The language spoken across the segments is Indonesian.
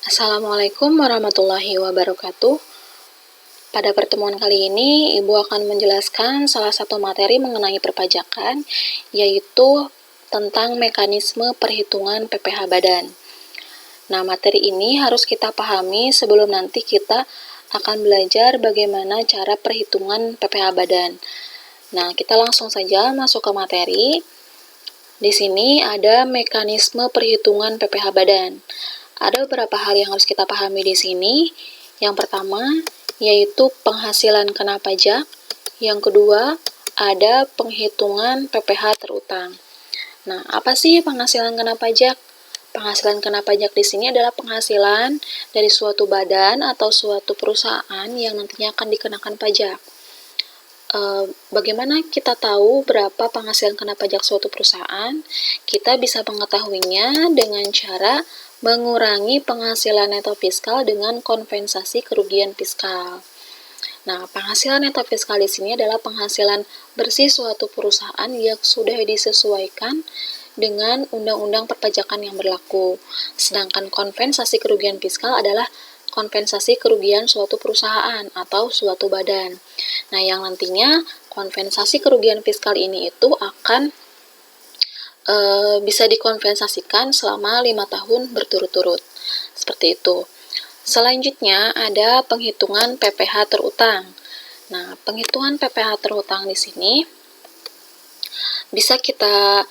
Assalamualaikum warahmatullahi wabarakatuh. Pada pertemuan kali ini, Ibu akan menjelaskan salah satu materi mengenai perpajakan, yaitu tentang mekanisme perhitungan PPh badan. Nah, materi ini harus kita pahami sebelum nanti kita akan belajar bagaimana cara perhitungan PPh badan. Nah, kita langsung saja masuk ke materi. Di sini ada mekanisme perhitungan PPh badan. Ada beberapa hal yang harus kita pahami di sini. Yang pertama, yaitu penghasilan kena pajak. Yang kedua, ada penghitungan PPh terutang. Nah, apa sih penghasilan kena pajak? Penghasilan kena pajak di sini adalah penghasilan dari suatu badan atau suatu perusahaan yang nantinya akan dikenakan pajak. Bagaimana kita tahu berapa penghasilan kena pajak suatu perusahaan? Kita bisa mengetahuinya dengan cara mengurangi penghasilan neto fiskal dengan kompensasi kerugian fiskal. Nah, penghasilan neto fiskal di sini adalah penghasilan bersih suatu perusahaan yang sudah disesuaikan dengan undang-undang perpajakan yang berlaku. Sedangkan kompensasi kerugian fiskal adalah kompensasi kerugian suatu perusahaan atau suatu badan. Nah, yang nantinya kompensasi kerugian fiskal ini itu akan bisa dikompensasikan selama 5 tahun berturut-turut. Seperti itu. Selanjutnya ada penghitungan PPh terutang. Nah, penghitungan PPh terutang di sini bisa kita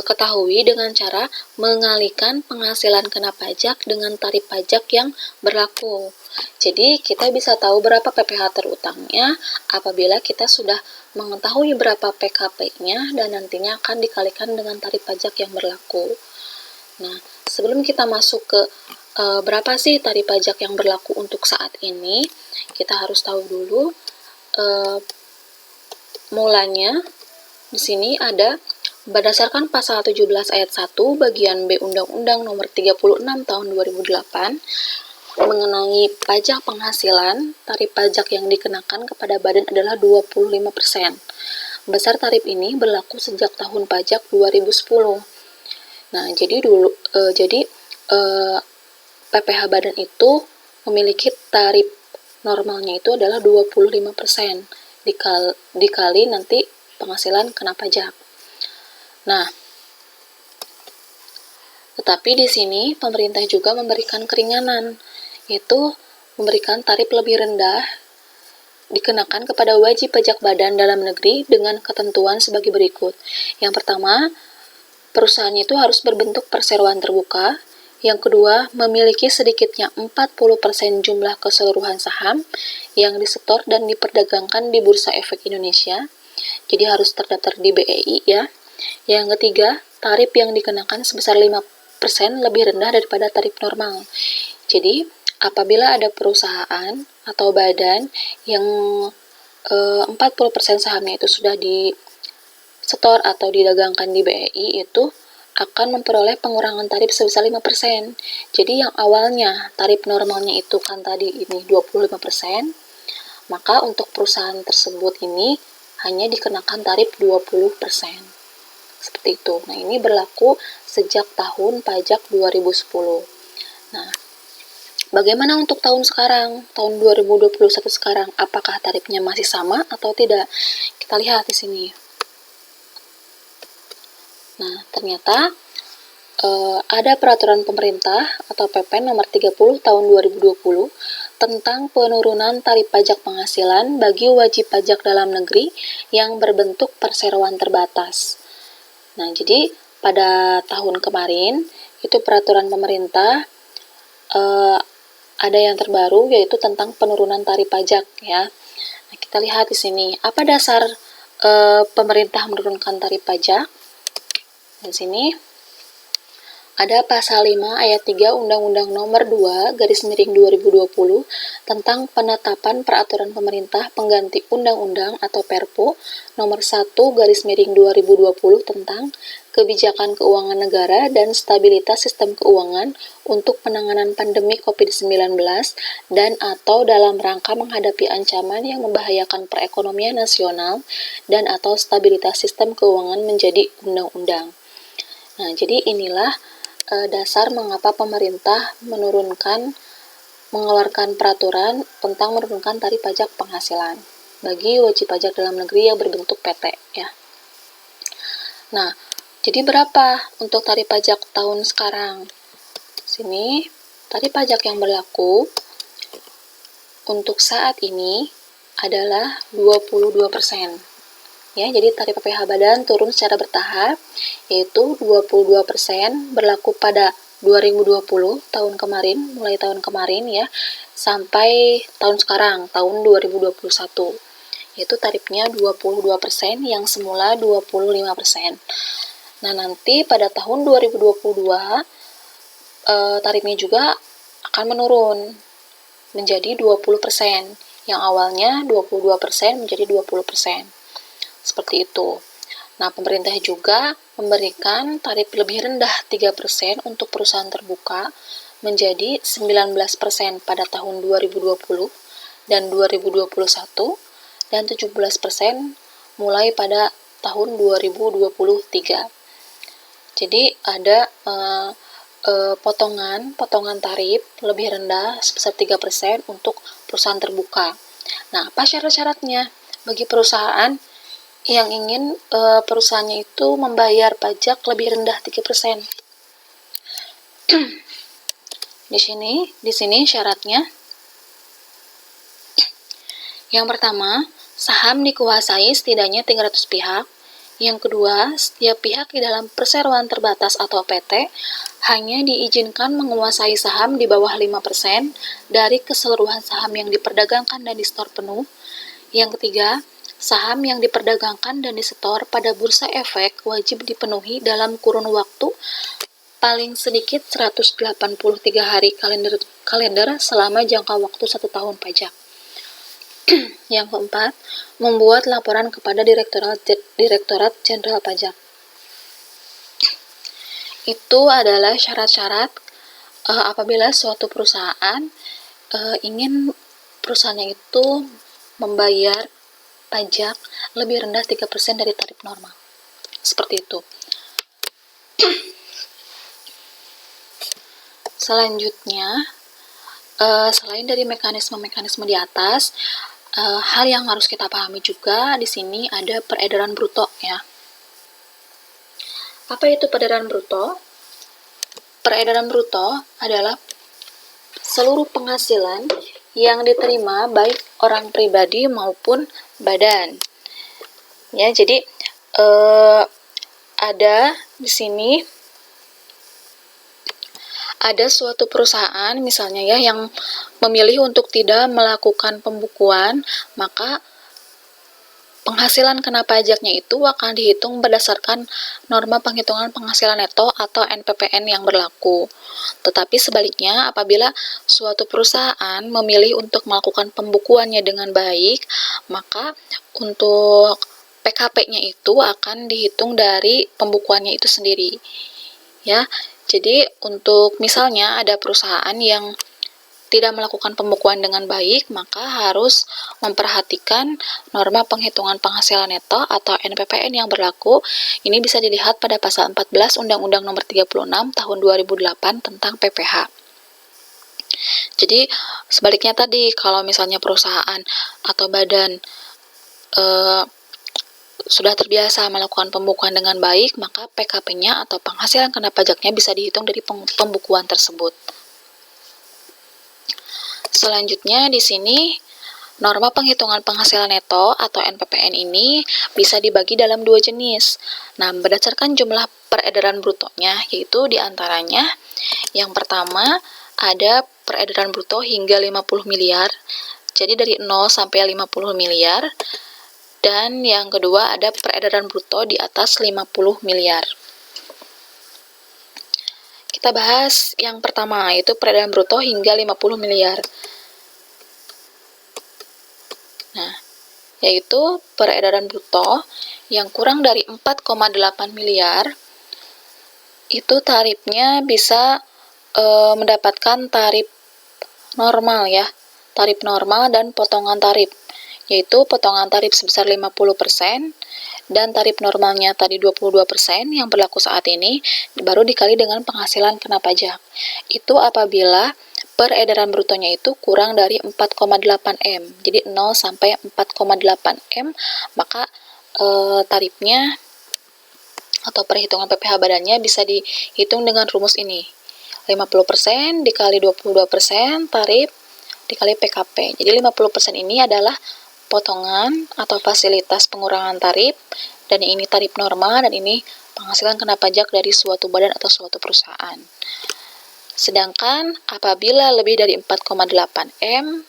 ketahui dengan cara mengalihkan penghasilan kena pajak dengan tarif pajak yang berlaku. Jadi, kita bisa tahu berapa PPh terutangnya apabila kita sudah mengetahui berapa PKP-nya dan nantinya akan dikalikan dengan tarif pajak yang berlaku. Nah, sebelum kita masuk ke berapa sih tarif pajak yang berlaku untuk saat ini, kita harus tahu dulu mulanya. Di sini ada berdasarkan pasal 17 ayat 1 bagian B Undang-Undang Nomor 36 Tahun 2008 mengenai pajak penghasilan, tarif pajak yang dikenakan kepada badan adalah 25%. Besar tarif ini berlaku sejak tahun pajak 2010. Nah, jadi PPh badan itu memiliki tarif normalnya itu adalah 25% dikali nanti penghasilan kena pajak. Nah, tetapi di sini pemerintah juga memberikan keringanan, yaitu memberikan tarif lebih rendah dikenakan kepada wajib pajak badan dalam negeri dengan ketentuan sebagai berikut. Yang pertama, perusahaan itu harus berbentuk perseroan terbuka. Yang kedua, memiliki sedikitnya 40% jumlah keseluruhan saham yang disetor dan diperdagangkan di Bursa Efek Indonesia. Jadi harus terdaftar di BEI ya. Yang ketiga, tarif yang dikenakan sebesar 5% lebih rendah daripada tarif normal. Jadi, apabila ada perusahaan atau badan yang 40% sahamnya itu sudah disetor atau didagangkan di BEI, itu akan memperoleh pengurangan tarif sebesar 5%. Jadi yang awalnya tarif normalnya itu kan tadi ini 25%, maka untuk perusahaan tersebut ini hanya dikenakan tarif 20%. Seperti itu. Nah, ini berlaku sejak tahun pajak 2010. Nah, bagaimana untuk tahun sekarang? Tahun 2021 sekarang, apakah tarifnya masih sama atau tidak? Kita lihat di sini. Nah, ternyata ada peraturan pemerintah atau PP nomor 30 tahun 2020 tentang penurunan tarif pajak penghasilan bagi wajib pajak dalam negeri yang berbentuk perseroan terbatas. Nah, jadi pada tahun kemarin itu peraturan pemerintah ada yang terbaru yaitu tentang penurunan tarif pajak ya. Nah, kita lihat di sini apa dasar pemerintah menurunkan tarif pajak. Di sini ada pasal 5 ayat 3 Undang-Undang Nomor 2/2020 tentang penetapan peraturan pemerintah pengganti undang-undang atau Perpu Nomor 1/2020 tentang kebijakan keuangan negara dan stabilitas sistem keuangan untuk penanganan pandemi COVID-19 dan atau dalam rangka menghadapi ancaman yang membahayakan perekonomian nasional dan atau stabilitas sistem keuangan menjadi undang-undang. Nah, jadi inilah dasar mengapa pemerintah mengeluarkan peraturan tentang menurunkan tarif pajak penghasilan bagi wajib pajak dalam negeri yang berbentuk PT ya. Nah, jadi berapa untuk tarif pajak tahun sekarang? Sini, tarif pajak yang berlaku untuk saat ini adalah 22%. Ya, jadi tarif PPh badan turun secara bertahap, yaitu 22% berlaku pada 2020 tahun kemarin, mulai tahun kemarin ya, sampai tahun sekarang, tahun 2021. Yaitu tarifnya 22% yang semula 25%. Nah, nanti pada tahun 2022 tarifnya juga akan menurun menjadi 20%. Yang awalnya 22% menjadi 20%. Seperti itu. Nah, pemerintah juga memberikan tarif lebih rendah 3% untuk perusahaan terbuka menjadi 19% pada tahun 2020 dan 2021 dan 17% mulai pada tahun 2023. Jadi ada potongan tarif lebih rendah sebesar 3% untuk perusahaan terbuka. Nah, apa syarat-syaratnya bagi perusahaan yang ingin perusahaannya itu membayar pajak lebih rendah 3%? Di sini syaratnya. Yang pertama, saham dikuasai setidaknya 300 pihak. Yang kedua, setiap pihak di dalam perseroan terbatas atau PT hanya diizinkan menguasai saham di bawah 5% dari keseluruhan saham yang diperdagangkan dan disetor penuh. Yang ketiga, saham yang diperdagangkan dan disetor pada bursa efek wajib dipenuhi dalam kurun waktu paling sedikit 183 hari kalender selama jangka waktu 1 tahun pajak. Yang keempat, membuat laporan kepada Direktorat Jenderal Pajak. Itu adalah syarat-syarat apabila suatu perusahaan ingin perusahaannya itu membayar pajak lebih rendah 3% dari tarif normal. Seperti itu. Selanjutnya, selain dari mekanisme-mekanisme di atas, hal yang harus kita pahami juga di sini ada peredaran bruto ya. Apa itu peredaran bruto? Peredaran bruto adalah seluruh penghasilan yang diterima baik orang pribadi maupun badan. Ya, jadi ada di sini ada suatu perusahaan misalnya ya yang memilih untuk tidak melakukan pembukuan, maka penghasilan kena pajaknya itu akan dihitung berdasarkan norma penghitungan penghasilan neto atau NPPN yang berlaku. Tetapi sebaliknya, apabila suatu perusahaan memilih untuk melakukan pembukuannya dengan baik, maka untuk PKP-nya itu akan dihitung dari pembukuannya itu sendiri. Ya, jadi untuk misalnya ada perusahaan yang tidak melakukan pembukuan dengan baik, maka harus memperhatikan norma penghitungan penghasilan neto atau NPPN yang berlaku. Ini bisa dilihat pada pasal 14 Undang-Undang Nomor 36 Tahun 2008 tentang PPh. Jadi sebaliknya tadi, kalau misalnya perusahaan atau badan sudah terbiasa melakukan pembukuan dengan baik, maka PKP-nya atau penghasilan kena pajaknya bisa dihitung dari pembukuan tersebut. Selanjutnya di sini norma penghitungan penghasilan neto atau NPPN ini bisa dibagi dalam dua jenis. Nah, berdasarkan jumlah peredaran brutonya, yaitu diantaranya yang pertama ada peredaran bruto hingga 50 miliar, jadi dari 0 sampai 50 miliar, dan yang kedua ada peredaran bruto di atas 50 miliar. Kita bahas yang pertama, yaitu peredaran bruto hingga 50 miliar. Nah, yaitu peredaran bruto yang kurang dari 4,8 miliar, itu tarifnya bisa mendapatkan tarif normal ya, tarif normal dan potongan tarif. yaitu potongan tarif sebesar 50% dan tarif normalnya tadi 22% yang berlaku saat ini baru dikali dengan penghasilan kena pajak. Itu apabila peredaran brutonya itu kurang dari 4,8 M. Jadi 0 sampai 4,8 M, maka tarifnya atau perhitungan PPh badannya bisa dihitung dengan rumus ini. 50% dikali 22% tarif dikali PKP. Jadi 50% ini adalah potongan atau fasilitas pengurangan tarif, dan ini tarif normal, dan ini penghasilan kena pajak dari suatu badan atau suatu perusahaan. Sedangkan apabila lebih dari 4,8 M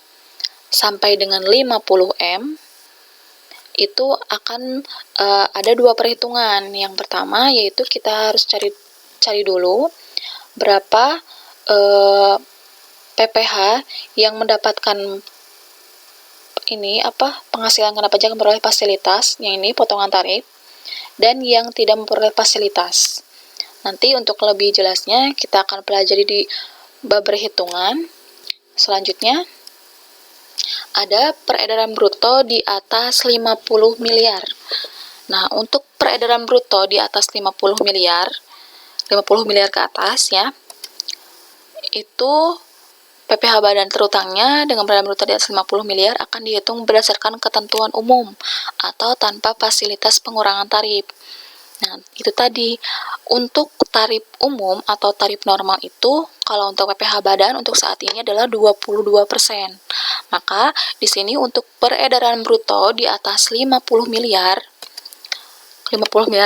sampai dengan 50 M, itu akan ada dua perhitungan. Yang pertama yaitu kita harus cari dulu berapa PPh yang mendapatkan penghasilan kena pajak yang memperoleh fasilitas, yang ini potongan tarif, dan yang tidak memperoleh fasilitas. Nanti untuk lebih jelasnya kita akan pelajari di bab perhitungan. Selanjutnya ada peredaran bruto di atas 50 miliar. Nah, untuk peredaran bruto di atas 50 miliar ke atas ya, itu PPh badan terutangnya dengan peredaran bruto di atas 50 miliar akan dihitung berdasarkan ketentuan umum atau tanpa fasilitas pengurangan tarif. Nah, itu tadi. Untuk tarif umum atau tarif normal itu, kalau untuk PPh badan untuk saat ini adalah 22%. Maka, di sini untuk peredaran bruto di atas 50 miliar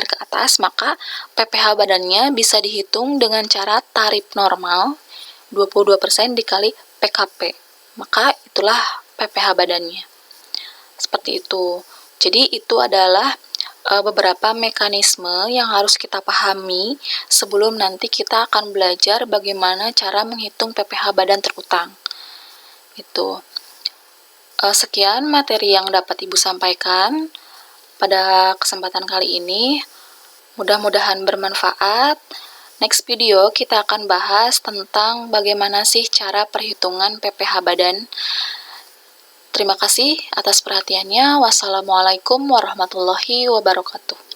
ke atas, maka PPh badannya bisa dihitung dengan cara tarif normal 22% dikali PKP. Maka itulah PPh badannya. Seperti itu. Jadi itu adalah beberapa mekanisme yang harus kita pahami sebelum nanti kita akan belajar bagaimana cara menghitung PPh badan terutang. Itu. Sekian materi yang dapat Ibu sampaikan pada kesempatan kali ini. Mudah-mudahan bermanfaat. Next video kita akan bahas tentang bagaimana sih cara perhitungan PPh badan. Terima kasih atas perhatiannya. Wassalamualaikum warahmatullahi wabarakatuh.